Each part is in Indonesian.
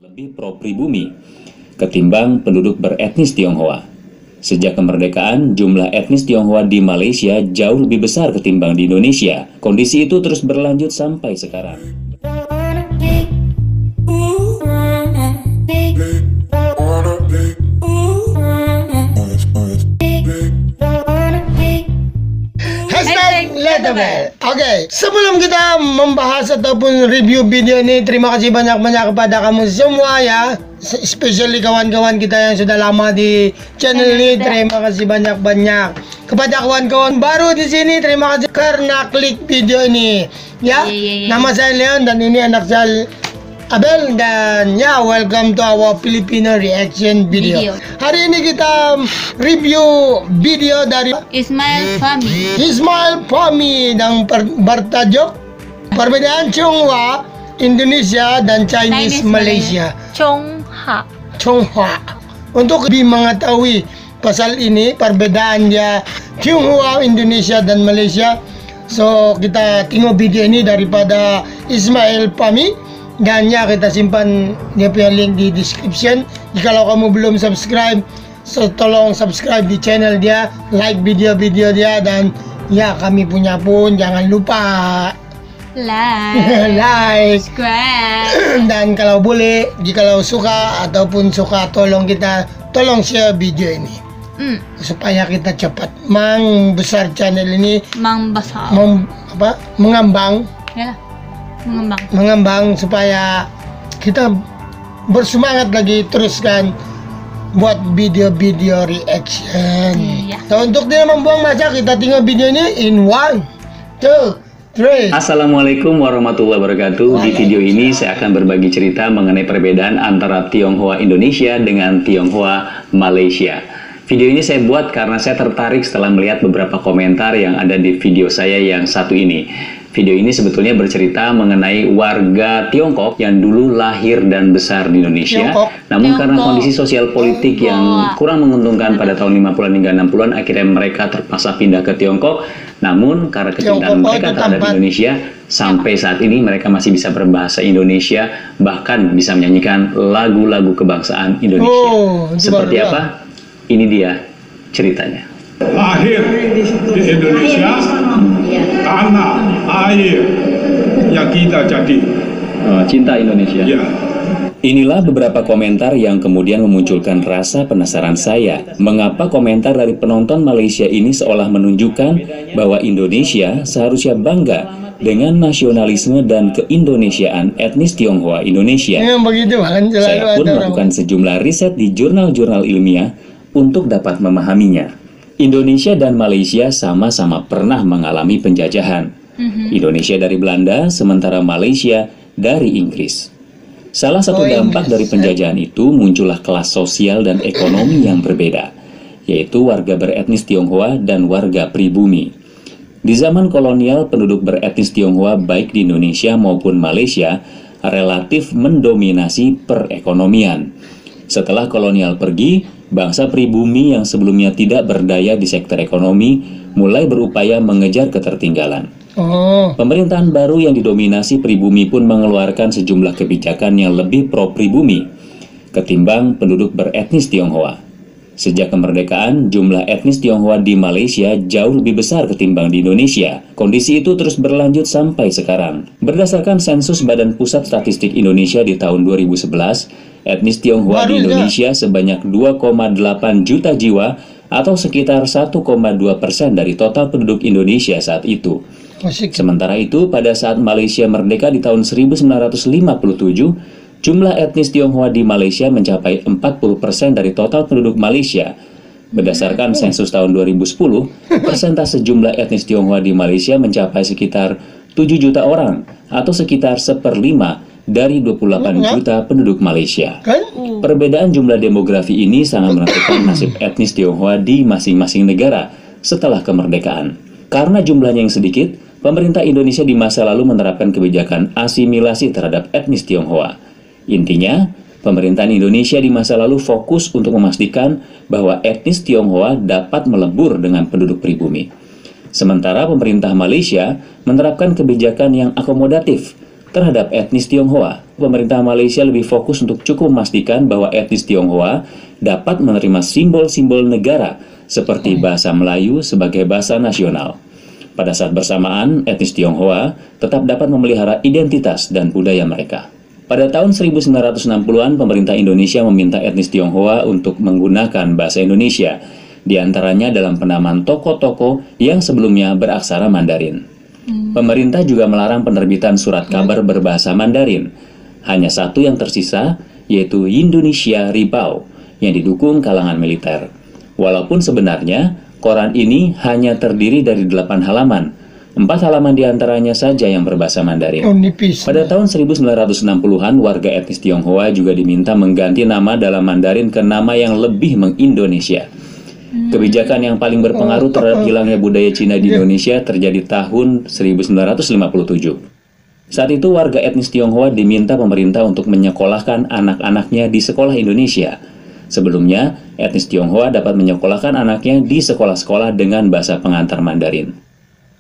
Lebih pro-pribumi ketimbang penduduk beretnis Tionghoa. Sejak kemerdekaan, jumlah etnis Tionghoa di Malaysia jauh lebih besar ketimbang di Indonesia. Kondisi itu terus berlanjut sampai sekarang. Oke, sebelum kita membahas ataupun review video ini, terima kasih banyak-banyak kepada kamu semua ya, especially kawan-kawan kita yang sudah lama di channel ini. Terima kasih banyak-banyak kepada kawan-kawan baru di sini. Terima kasih karena klik video ini ya. Nama saya Leon dan ini anak saya Abel, dan ya, welcome to our Filipino reaction video. Hari ini kita review video dari Ismail Fahmi. Ismail Fahmi yang bertajuk Perbedaan Tionghoa Indonesia dan Chinese Malaysia. Tionghoa. Untuk lebih mengetahui pasal ini, perbedaan dia Tionghoa Indonesia dan Malaysia, so kita tengok video ini daripada Ismail Fahmi. Dan ya, kita simpan dia punya link di description. Jikalau kamu belum subscribe, so tolong subscribe di channel dia, like video-video dia, dan ya, kami punya pun jangan lupa like, subscribe. Dan kalau boleh, jikalau suka ataupun suka, tolong share video ini supaya kita cepat membesar channel ini, mengembang. Ya. Mengembang supaya kita bersemangat lagi teruskan buat video-video reaction. So, untuk tidak membuang masa, kita tengok video ini in 1, 2, 3. Assalamualaikum warahmatullahi wabarakatuh. Di video ini saya akan berbagi cerita mengenai perbedaan antara Tionghoa Indonesia dengan Tionghoa Malaysia. Video ini saya buat karena saya tertarik setelah melihat beberapa komentar yang ada di video saya yang satu ini. Video ini sebetulnya bercerita mengenai warga Tiongkok yang dulu lahir dan besar di Indonesia. Namun karena kondisi sosial politik yang kurang menguntungkan pada tahun 50-an hingga 60-an, akhirnya mereka terpaksa pindah ke Tiongkok. Namun karena kecintaan mereka terhadap Indonesia, sampai saat ini mereka masih bisa berbahasa Indonesia, bahkan bisa menyanyikan lagu-lagu kebangsaan Indonesia. Seperti apa? Ini dia ceritanya. Lahir di Indonesia, tanah air yang kita jadi Cinta Indonesia. ya. Inilah beberapa komentar yang kemudian memunculkan rasa penasaran saya. Mengapa komentar dari penonton Malaysia ini seolah menunjukkan bahwa Indonesia seharusnya bangga dengan nasionalisme dan keindonesiaan etnis Tionghoa Indonesia. Saya pun melakukan sejumlah riset di jurnal-jurnal ilmiah untuk dapat memahaminya. Indonesia dan Malaysia sama-sama pernah mengalami penjajahan. Indonesia dari Belanda, sementara Malaysia dari Inggris. Salah satu dampak dari penjajahan itu muncullah kelas sosial dan ekonomi yang berbeda, yaitu warga beretnis Tionghoa dan warga pribumi. Di zaman kolonial, penduduk beretnis Tionghoa baik di Indonesia maupun Malaysia relatif mendominasi perekonomian. Setelah kolonial pergi, bangsa pribumi yang sebelumnya tidak berdaya di sektor ekonomi mulai berupaya mengejar ketertinggalan. Pemerintahan baru yang didominasi pribumi pun mengeluarkan sejumlah kebijakan yang lebih pro-pribumi ketimbang penduduk beretnis Tionghoa. Sejak kemerdekaan, jumlah etnis Tionghoa di Malaysia jauh lebih besar ketimbang di Indonesia. Kondisi itu terus berlanjut sampai sekarang. Berdasarkan sensus Badan Pusat Statistik Indonesia di tahun 2011, etnis Tionghoa di Indonesia sebanyak 2,8 juta jiwa atau sekitar 1,2% dari total penduduk Indonesia saat itu. Sementara itu, pada saat Malaysia merdeka di tahun 1957, jumlah etnis Tionghoa di Malaysia mencapai 40% dari total penduduk Malaysia. Berdasarkan sensus tahun 2010, persentase jumlah etnis Tionghoa di Malaysia mencapai sekitar 7 juta orang atau sekitar 1/5 dari 28 juta penduduk Malaysia. Perbedaan jumlah demografi ini sangat menentukan nasib etnis Tionghoa di masing-masing negara setelah kemerdekaan. Karena jumlahnya yang sedikit, pemerintah Indonesia di masa lalu menerapkan kebijakan asimilasi terhadap etnis Tionghoa. Intinya, pemerintahan Indonesia di masa lalu fokus untuk memastikan bahwa etnis Tionghoa dapat melebur dengan penduduk pribumi. Sementara pemerintah Malaysia menerapkan kebijakan yang akomodatif terhadap etnis Tionghoa. Pemerintah Malaysia lebih fokus untuk cukup memastikan bahwa etnis Tionghoa dapat menerima simbol-simbol negara seperti bahasa Melayu sebagai bahasa nasional. Pada saat bersamaan, etnis Tionghoa tetap dapat memelihara identitas dan budaya mereka. Pada tahun 1960-an, pemerintah Indonesia meminta etnis Tionghoa untuk menggunakan bahasa Indonesia, di antaranya dalam penamaan toko-toko yang sebelumnya beraksara Mandarin. Pemerintah juga melarang penerbitan surat kabar berbahasa Mandarin. Hanya satu yang tersisa, yaitu Indonesia Ribau, yang didukung kalangan militer. Walaupun sebenarnya, koran ini hanya terdiri dari 8 halaman, 4 halaman diantaranya saja yang berbahasa Mandarin. Pada tahun 1960-an, warga etnis Tionghoa juga diminta mengganti nama dalam Mandarin ke nama yang lebih meng-Indonesia. Kebijakan yang paling berpengaruh terhadap hilangnya budaya Cina di Indonesia terjadi tahun 1957. Saat itu, warga etnis Tionghoa diminta pemerintah untuk menyekolahkan anak-anaknya di sekolah Indonesia. Sebelumnya, etnis Tionghoa dapat menyekolahkan anaknya di sekolah-sekolah dengan bahasa pengantar Mandarin.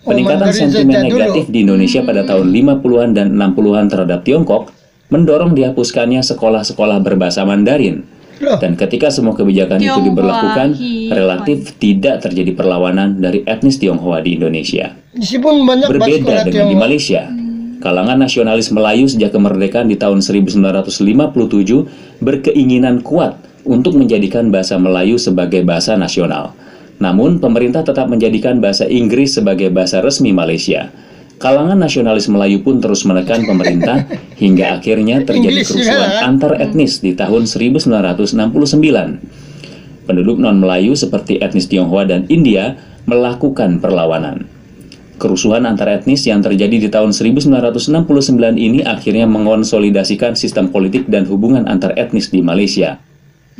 Peningkatan sentimen negatif di Indonesia pada tahun 50-an dan 60-an terhadap Tiongkok mendorong dihapuskannya sekolah-sekolah berbahasa Mandarin. Dan ketika semua kebijakan itu diberlakukan, relatif tidak terjadi perlawanan dari etnis Tionghoa di Indonesia. Berbeda dengan di Malaysia, kalangan nasionalis Melayu sejak kemerdekaan di tahun 1957 berkeinginan kuat untuk menjadikan bahasa Melayu sebagai bahasa nasional. Namun, pemerintah tetap menjadikan bahasa Inggris sebagai bahasa resmi Malaysia. Kalangan nasionalis Melayu pun terus menekan pemerintah hingga akhirnya terjadi kerusuhan antar etnis di tahun 1969. Penduduk non-Melayu seperti etnis Tionghoa dan India melakukan perlawanan. Kerusuhan antar etnis yang terjadi di tahun 1969 ini akhirnya mengonsolidasikan sistem politik dan hubungan antar etnis di Malaysia.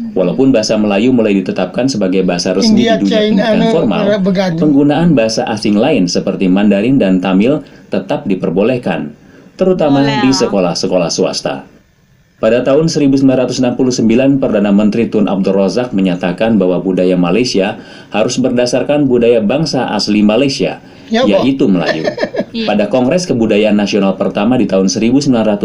Walaupun bahasa Melayu mulai ditetapkan sebagai bahasa resmi di dunia pendidikan formal, penggunaan bahasa asing lain seperti Mandarin dan Tamil tetap diperbolehkan, terutama di sekolah-sekolah swasta. Pada tahun 1969, Perdana Menteri Tun Abdul Razak menyatakan bahwa budaya Malaysia harus berdasarkan budaya bangsa asli Malaysia, yaitu Melayu. Pada Kongres Kebudayaan Nasional pertama di tahun 1971,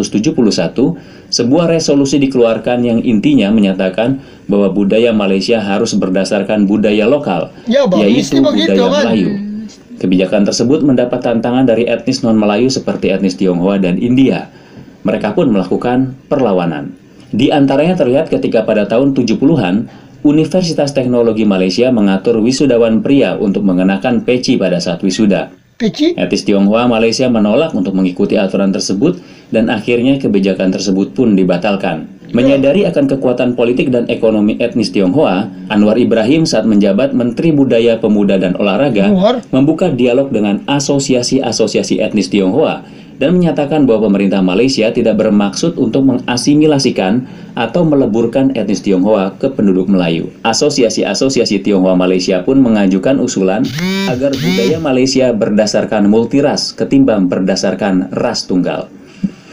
sebuah resolusi dikeluarkan yang intinya menyatakan bahwa budaya Malaysia harus berdasarkan budaya lokal, yaitu budaya Melayu. Kebijakan tersebut mendapat tantangan dari etnis non-Melayu seperti etnis Tionghoa dan India. Mereka pun melakukan perlawanan. Di antaranya terlihat ketika pada tahun 70-an, Universitas Teknologi Malaysia mengatur wisudawan pria untuk mengenakan peci pada saat wisuda. Etnis Tionghoa Malaysia menolak untuk mengikuti aturan tersebut dan akhirnya kebijakan tersebut pun dibatalkan. Menyadari akan kekuatan politik dan ekonomi etnis Tionghoa, Anwar Ibrahim saat menjabat Menteri Budaya, Pemuda, dan Olahraga membuka dialog dengan asosiasi-asosiasi etnis Tionghoa dan menyatakan bahwa pemerintah Malaysia tidak bermaksud untuk mengasimilasikan atau meleburkan etnis Tionghoa ke penduduk Melayu. Asosiasi-asosiasi Tionghoa Malaysia pun mengajukan usulan agar budaya Malaysia berdasarkan multiras ketimbang berdasarkan ras tunggal.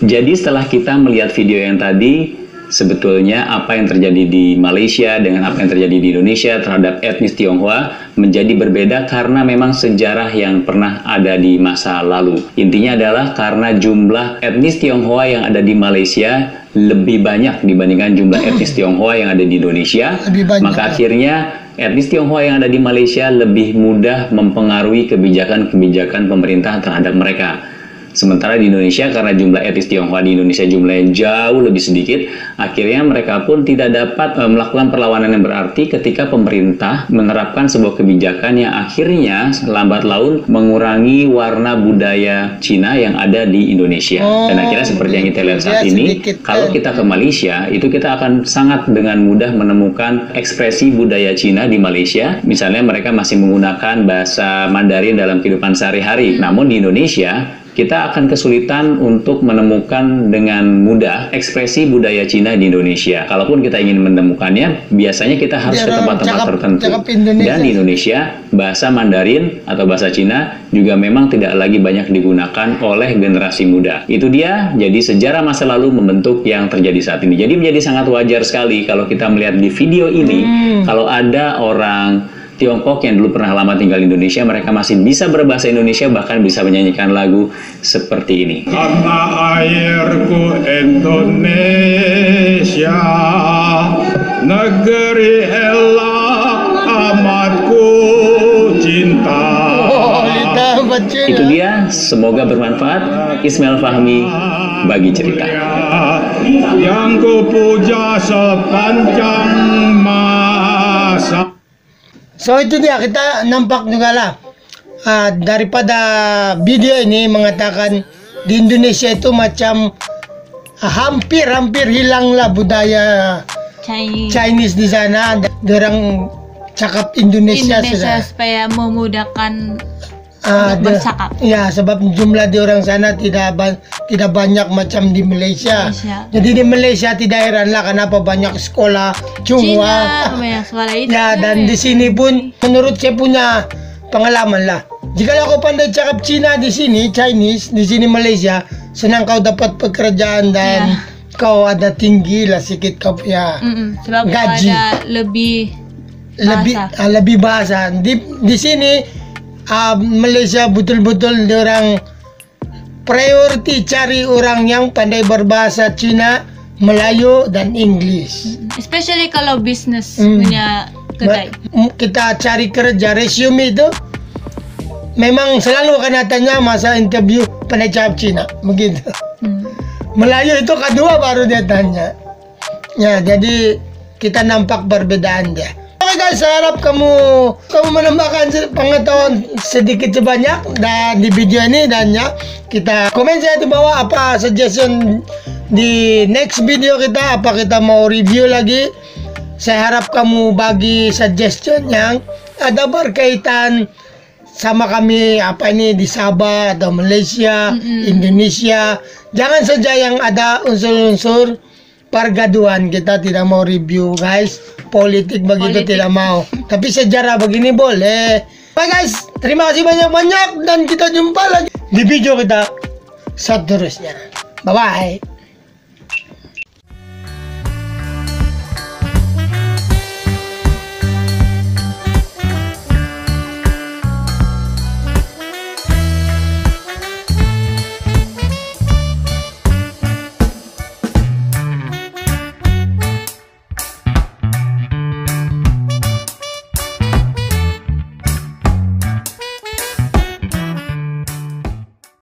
Jadi setelah kita melihat video yang tadi, sebetulnya apa yang terjadi di Malaysia dengan apa yang terjadi di Indonesia terhadap etnis Tionghoa menjadi berbeda karena memang sejarah yang pernah ada di masa lalu. Intinya adalah karena jumlah etnis Tionghoa yang ada di Malaysia lebih banyak dibandingkan jumlah etnis Tionghoa yang ada di Indonesia, maka akhirnya etnis Tionghoa yang ada di Malaysia lebih mudah mempengaruhi kebijakan-kebijakan pemerintah terhadap mereka. Sementara di Indonesia, karena jumlah etnis Tionghoa di Indonesia jumlahnya jauh lebih sedikit, akhirnya mereka pun tidak dapat melakukan perlawanan yang berarti ketika pemerintah menerapkan sebuah kebijakan yang akhirnya lambat laun mengurangi warna budaya Cina yang ada di Indonesia. Dan akhirnya seperti yang kita lihat saat ini, kalau kita ke Malaysia, itu kita akan sangat dengan mudah menemukan ekspresi budaya Cina di Malaysia. Misalnya mereka masih menggunakan bahasa Mandarin dalam kehidupan sehari-hari. Namun di Indonesia, kita akan kesulitan untuk menemukan dengan mudah ekspresi budaya Cina di Indonesia. Kalaupun kita ingin menemukannya, biasanya kita harus ke tempat-tempat tertentu. Dan di Indonesia, bahasa Mandarin atau bahasa Cina juga memang tidak lagi banyak digunakan oleh generasi muda. Itu dia, jadi sejarah masa lalu membentuk yang terjadi saat ini. Jadi menjadi sangat wajar sekali kalau kita melihat di video ini, kalau ada orang Tiongkok yang dulu pernah lama tinggal di Indonesia, mereka masih bisa berbahasa Indonesia, bahkan bisa menyanyikan lagu seperti ini. Tanah airku Indonesia, negeri elok amatku cinta. Itu dia, semoga bermanfaat. Ismail Fahmi, Bagi Cerita. Yang ku puja sepanjang masa. So itu dia, kita nampak juga lah daripada video ini mengatakan di Indonesia itu macam hampir hilanglah budaya Chinese di sana. Orang cakap Indonesia supaya memudahkan bercakap. Ya, sebab jumlah di orang sana tidak banyak macam di Malaysia. Jadi di Malaysia tidak heranlah kenapa banyak sekolah Chunghwa. Ya, dan di sini pun menurut saya punya pengalaman lah. Jika kau pandai cakap Cina di sini, Chinese di sini Malaysia, senang kau dapat pekerjaan dan kau ada tinggi lah sedikit kau punya sebab gaji. Ada lebih bahasa. Di sini Malaysia betul-betul orang priority cari orang yang pandai berbahasa Cina, Melayu dan English. Especially kalau bisnis punya kedai. Kita cari kerja, resume itu memang selalu akan tanya masa interview pandai cakap Cina, begitu. Melayu itu kedua baru dia tanya. Ya, jadi kita nampak perbedaan dia. Oke guys, saya harap kamu menambahkan pengetahuan sedikit sebanyak dan di video ini, dan ya kita komen saya di bawah apa suggestion di next video kita, apa kita mau review lagi. Saya harap kamu bagi suggestion yang ada berkaitan sama kami, apa ini di Sabah atau Malaysia, Indonesia. Jangan saja yang ada unsur-unsur pergaduhan, kita tidak mau review guys. Politik begitu tidak mau, tapi sejarah begini boleh. Bye guys, terima kasih banyak-banyak dan kita jumpa lagi di video kita seterusnya. Bye bye.